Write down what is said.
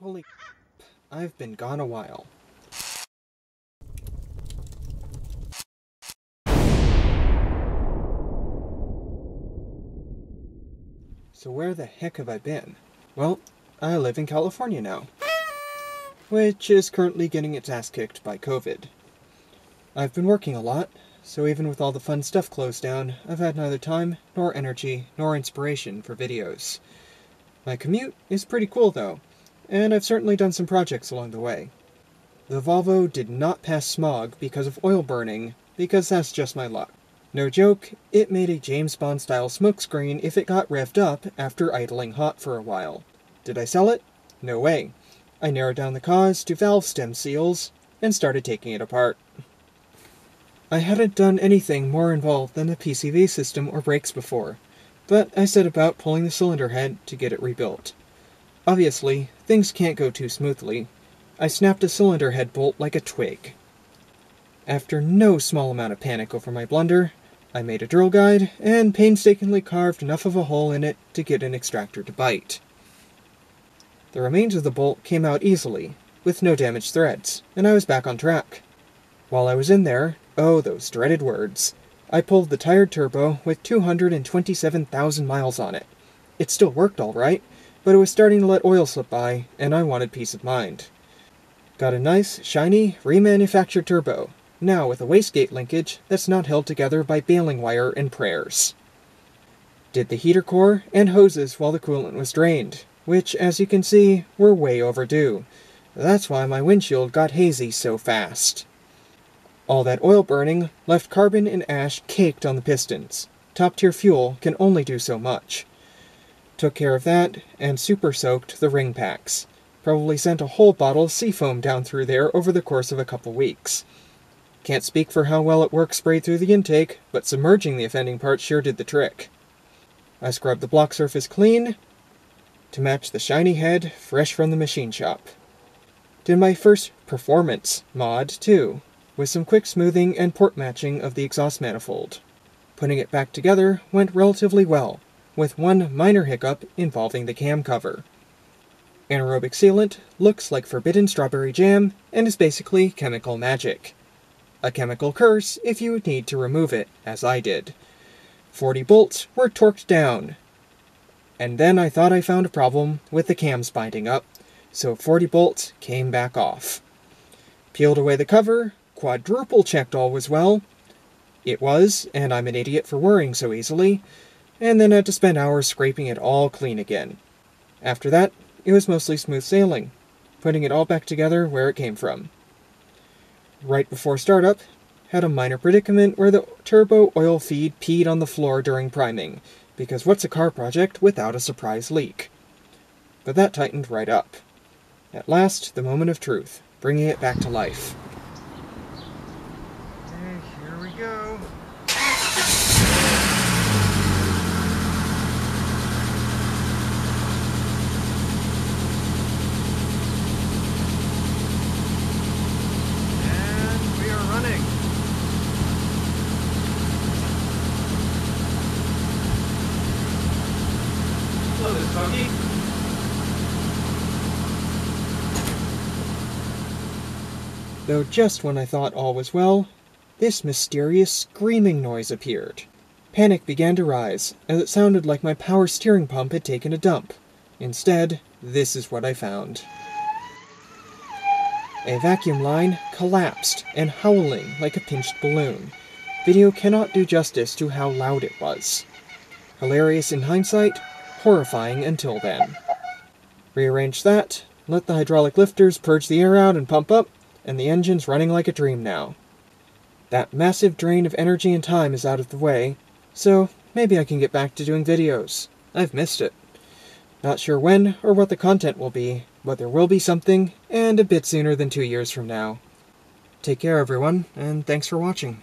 Holy I've been gone a while. So where the heck have I been? Well, I live in California now, which is currently getting its ass kicked by COVID. I've been working a lot, so even with all the fun stuff closed down, I've had neither time, nor energy, nor inspiration for videos. My commute is pretty cool though, and I've certainly done some projects along the way. The Volvo did not pass smog because of oil burning, because that's just my luck. No joke, it made a James Bond-style smokescreen if it got revved up after idling hot for a while. Did I sell it? No way. I narrowed down the cause to valve stem seals, and started taking it apart. I hadn't done anything more involved than the PCV system or brakes before, but I set about pulling the cylinder head to get it rebuilt. Obviously, things can't go too smoothly. I snapped a cylinder head bolt like a twig. After no small amount of panic over my blunder, I made a drill guide and painstakingly carved enough of a hole in it to get an extractor to bite. The remains of the bolt came out easily, with no damaged threads, and I was back on track. While I was in there, oh those dreaded words, I pulled the tired turbo with 227,000 miles on it. It still worked alright, but it was starting to let oil slip by, and I wanted peace of mind. Got a nice, shiny, remanufactured turbo, now with a wastegate linkage that's not held together by baling wire and prayers. Did the heater core and hoses while the coolant was drained, which, as you can see, were way overdue. That's why my windshield got hazy so fast. All that oil burning left carbon and ash caked on the pistons. Top-tier fuel can only do so much. Took care of that, and super-soaked the ring packs. Probably sent a whole bottle of seafoam down through there over the course of a couple weeks. Can't speak for how well it worked sprayed through the intake, but submerging the offending part sure did the trick. I scrubbed the block surface clean to match the shiny head fresh from the machine shop. Did my first performance mod, too, with some quick smoothing and port matching of the exhaust manifold. Putting it back together went relatively well, with one minor hiccup involving the cam cover. Anaerobic sealant looks like forbidden strawberry jam and is basically chemical magic. A chemical curse if you need to remove it, as I did. 40 bolts were torqued down. And then I thought I found a problem with the cams binding up, so 40 bolts came back off. Peeled away the cover, quadruple checked all was well. It was, and I'm an idiot for worrying so easily, and then had to spend hours scraping it all clean again. After that, it was mostly smooth sailing, putting it all back together where it came from. Right before startup, had a minor predicament where the turbo oil feed peed on the floor during priming, because what's a car project without a surprise leak? But that tightened right up. At last, the moment of truth, bringing it back to life. Okay, here we go. Though just when I thought all was well, this mysterious screaming noise appeared. Panic began to rise, as it sounded like my power steering pump had taken a dump. Instead, this is what I found. A vacuum line collapsed and howling like a pinched balloon. Video cannot do justice to how loud it was. Hilarious in hindsight, horrifying until then. Rearrange that, let the hydraulic lifters purge the air out and pump up, and the engine's running like a dream now. That massive drain of energy and time is out of the way, so maybe I can get back to doing videos. I've missed it. Not sure when or what the content will be, but there will be something, and a bit sooner than 2 years from now. Take care everyone, and thanks for watching.